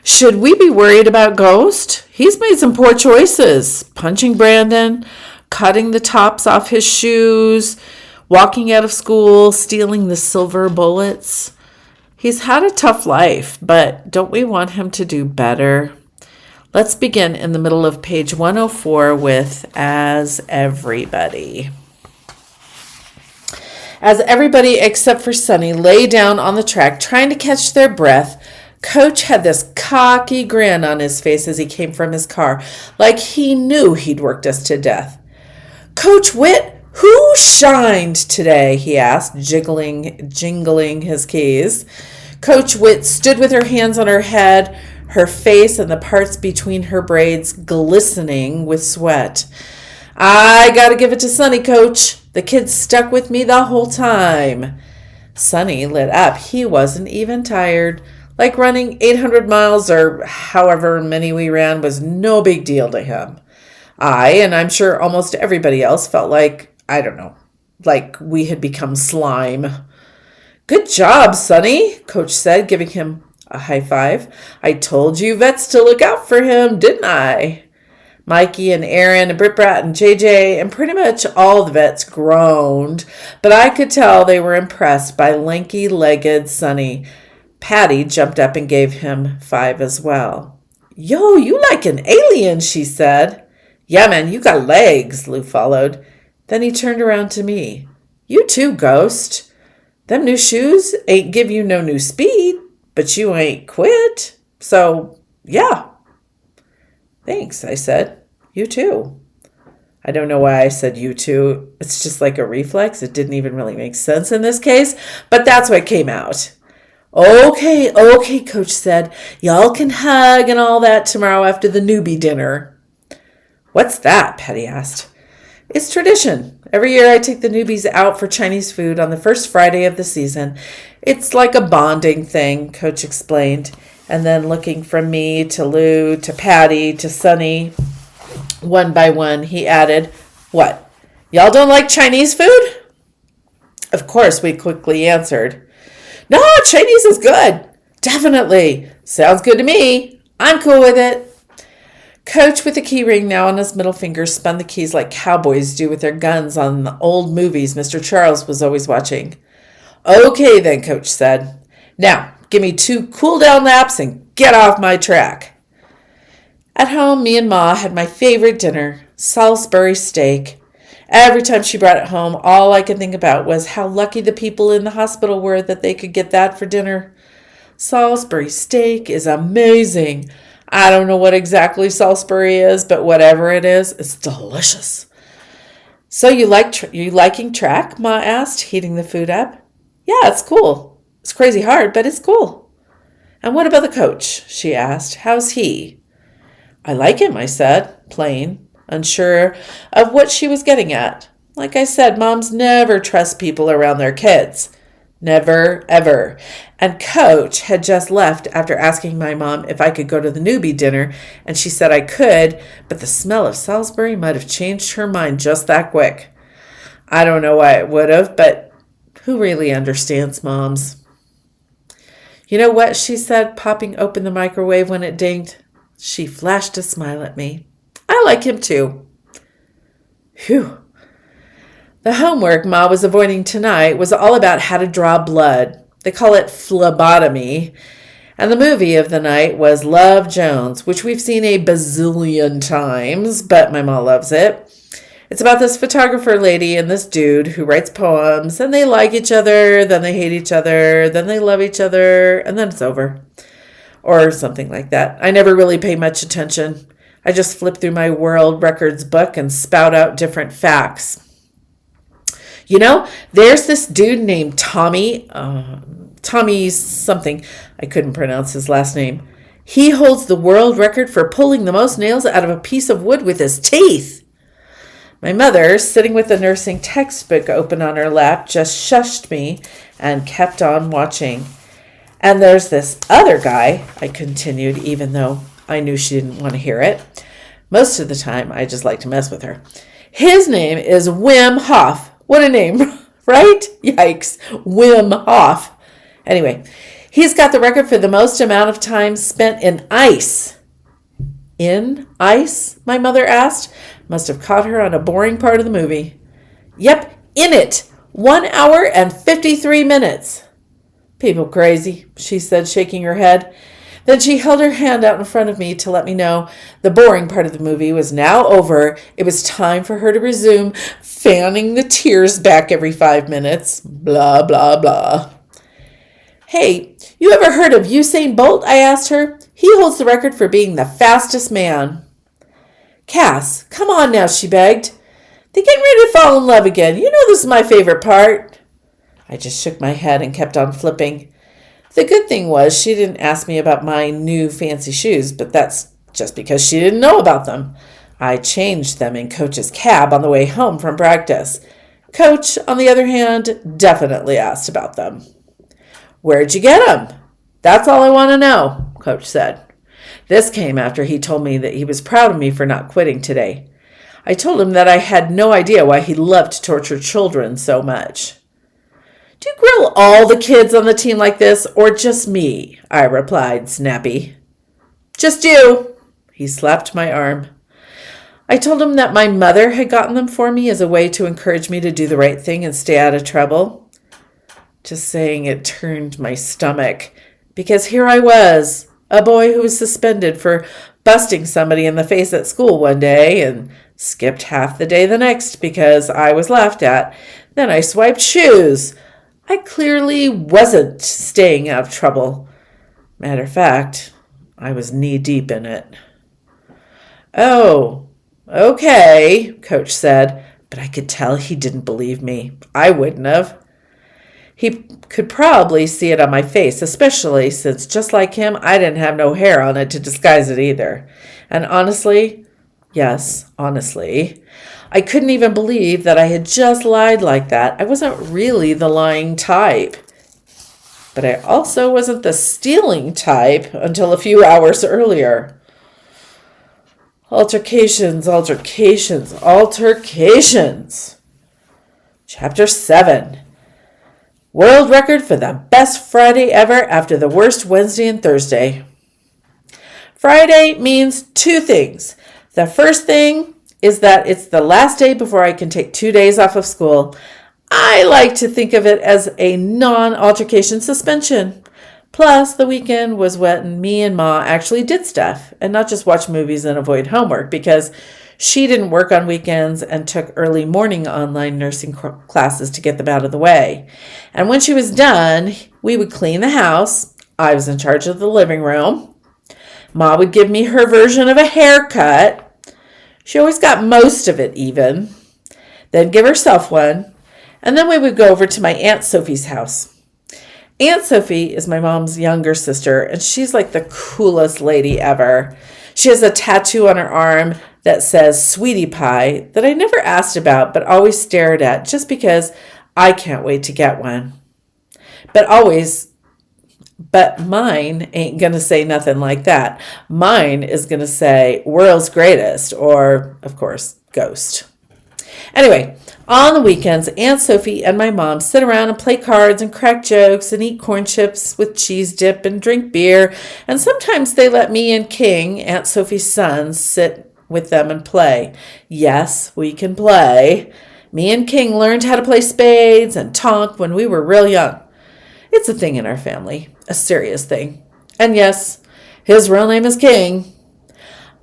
Should we be worried about Ghost? He's made some poor choices. Punching Brandon, cutting the tops off his shoes, walking out of school, stealing the silver bullets. He's had a tough life, but don't we want him to do better? Let's begin in the middle of page 104 with As Everybody. As everybody except for Sonny lay down on the track trying to catch their breath, Coach had this cocky grin on his face as he came from his car, like he knew he'd worked us to death. "Coach Witt, who shined today?" he asked, jingling his keys. Coach Witt stood with her hands on her head, her face and the parts between her braids glistening with sweat. "I gotta give it to Sonny, Coach. The kid stuck with me the whole time." Sonny lit up. He wasn't even tired. Like running 800 miles or however many we ran was no big deal to him. And I'm sure almost everybody else felt like, I don't know, like we had become slime. "Good job, Sonny," Coach said, giving him a high five. "I told you vets to look out for him, didn't I?" Mikey and Aaron and Britt Brat and JJ and pretty much all the vets groaned, but I could tell they were impressed by lanky-legged Sonny. Patty jumped up and gave him 5 as well. "Yo, you like an alien," she said. "Yeah, man, you got legs," Lou followed. Then he turned around to me. "You too, Ghost. Them new shoes ain't give you no new speed, but you ain't quit. So, yeah." "Thanks," I said. "You too." I don't know why I said you too. It's just like a reflex. It didn't even really make sense in this case, but that's what came out. Okay, Coach said. "Y'all can hug and all that tomorrow after the newbie dinner." "What's that?" Patty asked. "It's tradition. Every year I take the newbies out for Chinese food on the first Friday of the season. It's like a bonding thing," Coach explained. And then looking from me to Lou to Patty to Sonny, one by one, he added, "What? Y'all don't like Chinese food?" Of course, we quickly answered, "No, Chinese is good. Definitely. Sounds good to me. I'm cool with it." Coach, with a key ring now on his middle finger, spun the keys like cowboys do with their guns on the old movies Mr. Charles was always watching. "Okay then," Coach said. "Now, give me 2 cool-down laps and get off my track." At home, me and Ma had my favorite dinner, Salisbury steak. Every time she brought it home, all I could think about was how lucky the people in the hospital were that they could get that for dinner. Salisbury steak is amazing. I don't know what exactly Salisbury is, but whatever it is, it's delicious. "So you liking track?" Ma asked, heating the food up. "Yeah, it's cool. It's crazy hard, but it's cool." "And what about the coach?" she asked. "How's he?" "I like him," I said, plain, unsure of what she was getting at. Like I said, moms never trust people around their kids. Never, ever. And Coach had just left after asking my mom if I could go to the newbie dinner, and she said I could, but the smell of Salisbury might have changed her mind just that quick. I don't know why it would have, but who really understands moms? "You know what?" she said, popping open the microwave when it dinged. She flashed a smile at me. "I like him too." Phew. The homework Ma was avoiding tonight was all about how to draw blood. They call it phlebotomy. And the movie of the night was Love Jones, which we've seen a bazillion times, but my ma loves it. It's about this photographer lady and this dude who writes poems, and they like each other, then they hate each other, then they love each other, and then it's over. Or something like that. I never really pay much attention. I just flip through my world records book and spout out different facts. You know, there's this dude named Tommy something. I couldn't pronounce his last name. He holds the world record for pulling the most nails out of a piece of wood with his teeth. My mother, sitting with the nursing textbook open on her lap, just shushed me and kept on watching. "And there's this other guy," I continued, even though I knew she didn't want to hear it. Most of the time, I just like to mess with her. "His name is Wim Hof." What a name, right? Yikes. Wim Hof. Anyway, He's got the record for the most amount of time spent in ice. In ice? My mother asked. Must have caught her on a boring part of the movie. Yep, in it. 1 hour and 53 minutes. People crazy, she said, shaking her head. Then she held her hand out in front of me to let me know the boring part of the movie was now over. It was time for her to resume fanning the tears back every 5 minutes. Blah, blah, blah. Hey, you ever heard of Usain Bolt? I asked her. He holds the record for being the fastest man. Cass, come on now, she begged. They're getting ready to fall in love again. You know this is my favorite part. I just shook my head and kept on flipping. The good thing was she didn't ask me about my new fancy shoes, but that's just because she didn't know about them. I changed them in Coach's cab on the way home from practice. Coach, on the other hand, definitely asked about them. Where'd you get them? That's all I want to know, Coach said. This came after he told me that he was proud of me for not quitting today. I told him that I had no idea why he loved to torture children so much. Do you grill all the kids on the team like this, or just me? I replied, snappy. Just you. He slapped my arm. I told him that my mother had gotten them for me as a way to encourage me to do the right thing and stay out of trouble. Just saying it turned my stomach, because here I was, a boy who was suspended for busting somebody in the face at school one day and skipped half the day the next because I was laughed at. Then I swiped shoes. I clearly wasn't staying out of trouble. Matter of fact, I was knee-deep in it. Oh, okay, Coach said, but I could tell he didn't believe me. I wouldn't have. He could probably see it on my face, especially since, just like him, I didn't have no hair on it to disguise it either. And honestly, yes, honestly, I couldn't even believe that I had just lied like that. I wasn't really the lying type. But I also wasn't the stealing type until a few hours earlier. Altercations. Chapter 7. World record for the best Friday ever after the worst Wednesday and Thursday. Friday means two things. The first thing is that it's the last day before I can take 2 days off of school. I like to think of it as a non-altercation suspension. Plus, the weekend was when me and Ma actually did stuff and not just watch movies and avoid homework, because she didn't work on weekends and took early morning online nursing classes to get them out of the way. And when she was done, we would clean the house. I was in charge of the living room. Ma would give me her version of a haircut. She always got most of it even. Then give herself one. And then we would go over to my Aunt Sophie's house. Aunt Sophie is my mom's younger sister, and she's like the coolest lady ever. She has a tattoo on her arm that says Sweetie Pie that I never asked about but always stared at just because I can't wait to get one. But mine ain't going to say nothing like that. Mine is going to say World's Greatest or, of course, Ghost. Anyway, on the weekends, Aunt Sophie and my mom sit around and play cards and crack jokes and eat corn chips with cheese dip and drink beer. And sometimes they let me and King, Aunt Sophie's son, sit with them and play. Yes, we can play. Me and King learned how to play spades and tonk when we were real young. It's a thing in our family, a serious thing. And yes, his real name is King.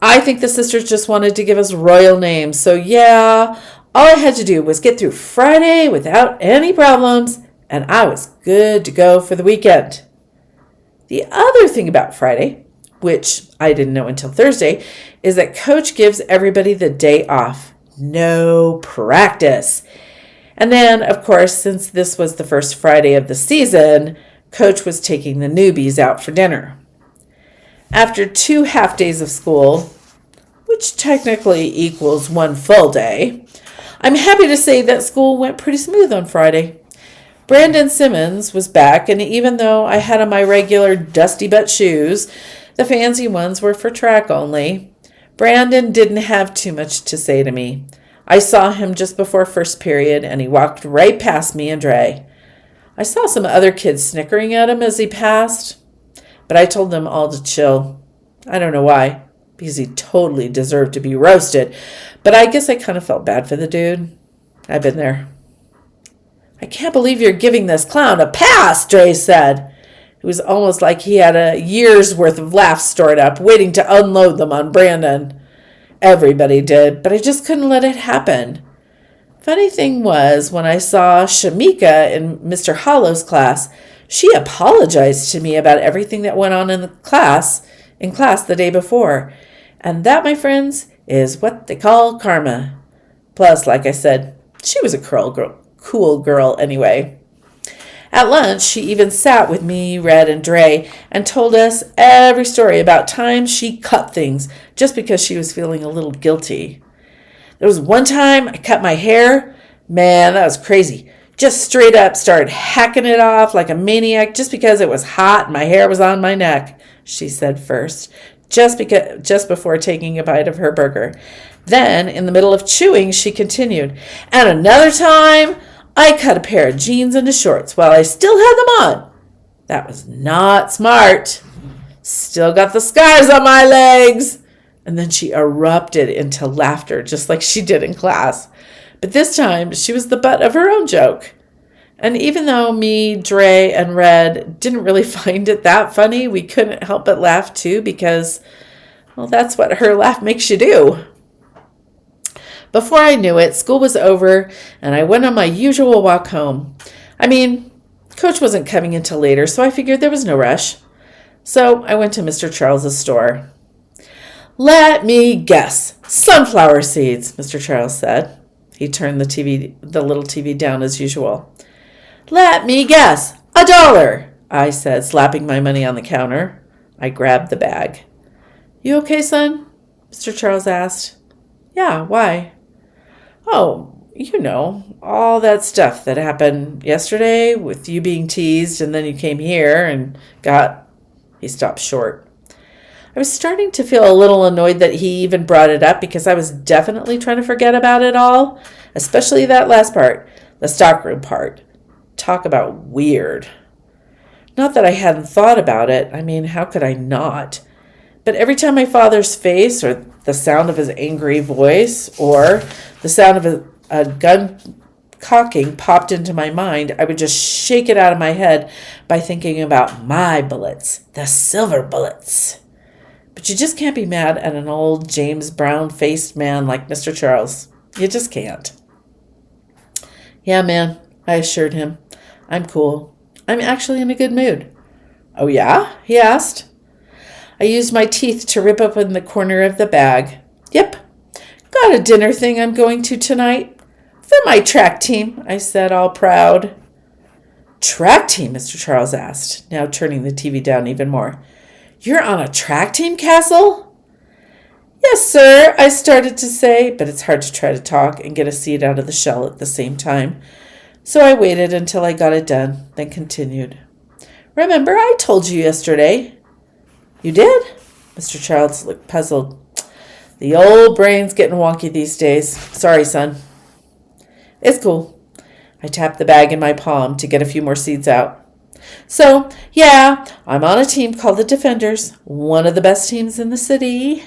I think the sisters just wanted to give us royal names. So yeah, all I had to do was get through Friday without any problems, and I was good to go for the weekend. The other thing about Friday, which I didn't know until Thursday, is that Coach gives everybody the day off. No practice. And then, of course, since this was the first Friday of the season, Coach was taking the newbies out for dinner. After 2 half days of school, which technically equals 1 full day, I'm happy to say that school went pretty smooth on Friday. Brandon Simmons was back, and even though I had on my regular dusty butt shoes, the fancy ones were for track only, Brandon didn't have too much to say to me. I saw him just before first period, and he walked right past me and Dre. I saw some other kids snickering at him as he passed, but I told them all to chill. I don't know why, because he totally deserved to be roasted, but I guess I kind of felt bad for the dude. I've been there. I can't believe you're giving this clown a pass, Dre said. It was almost like he had a year's worth of laughs stored up, waiting to unload them on Brandon. Everybody did, but I just couldn't let it happen. Funny thing was, when I saw Shamika in Mr. Hollow's class, she apologized to me about everything that went on in class the day before. And that, my friends, is what they call karma. Plus, like I said, she was a cool girl anyway. At lunch, she even sat with me, Red, and Dre and told us every story about times she cut things just because she was feeling a little guilty. There was one time I cut my hair. Man, that was crazy. Just straight up started hacking it off like a maniac just because it was hot and my hair was on my neck, she said first, just before taking a bite of her burger. Then, in the middle of chewing, she continued, and another time, I cut a pair of jeans into shorts while I still had them on. That was not smart. Still got the scars on my legs. And then she erupted into laughter, just like she did in class. But this time, she was the butt of her own joke. And even though me, Dre, and Red didn't really find it that funny, we couldn't help but laugh too because, well, that's what her laugh makes you do. Before I knew it, school was over, and I went on my usual walk home. I mean, Coach wasn't coming until later, so I figured there was no rush. So I went to Mr. Charles's store. Let me guess. Sunflower seeds, Mr. Charles said. He turned the little TV down as usual. Let me guess. $1, I said, slapping my money on the counter. I grabbed the bag. You okay, son? Mr. Charles asked. Yeah, why? Oh, you know, all that stuff that happened yesterday with you being teased and then you came here and He stopped short. I was starting to feel a little annoyed that he even brought it up because I was definitely trying to forget about it all, especially that last part, the stockroom part. Talk about weird. Not that I hadn't thought about it. I mean, how could I not? But every time my father's face or the sound of his angry voice or the sound of a gun cocking popped into my mind, I would just shake it out of my head by thinking about my bullets, the silver bullets. But you just can't be mad at an old James Brown-faced man like Mr. Charles. You just can't. Yeah, man, I assured him. I'm cool. I'm actually in a good mood. Oh, yeah? He asked. I used my teeth to rip open the corner of the bag. Yep. Got a dinner thing I'm going to tonight. For my track team, I said, all proud. Track team, Mr. Charles asked, now turning the TV down even more. You're on a track team, Castle? Yes, sir, I started to say, but it's hard to try to talk and get a seed out of the shell at the same time. So I waited until I got it done, then continued. Remember, I told you yesterday. You did? Mr. Charles looked puzzled. The old brain's getting wonky these days. Sorry, son. It's cool. I tapped the bag in my palm to get a few more seeds out. So, yeah, I'm on a team called the Defenders, one of the best teams in the city.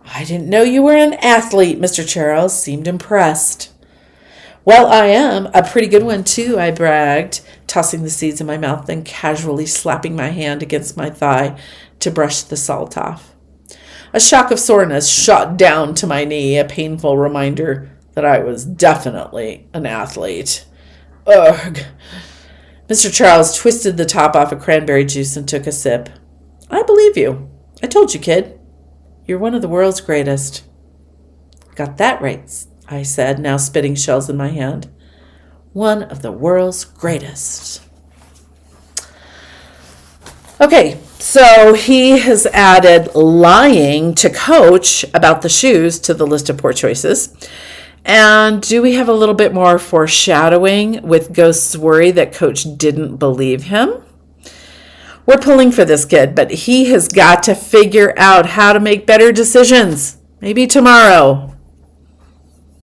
I didn't know you were an athlete, Mr. Charles seemed impressed. Well, I am a pretty good one, too, I bragged, tossing the seeds in my mouth, then casually slapping my hand against my thigh to brush the salt off. A shock of soreness shot down to my knee, a painful reminder that I was definitely an athlete. Ugh. Mr. Charles twisted the top off of cranberry juice and took a sip. I believe you. I told you, kid. You're one of the world's greatest. Got that right, I said, now spitting shells in my hand. One of the world's greatest. Okay, so he has added lying to Coach about the shoes to the list of poor choices. And do we have a little bit more foreshadowing with Ghost's worry that Coach didn't believe him? We're pulling for this kid, but he has got to figure out how to make better decisions. Maybe tomorrow.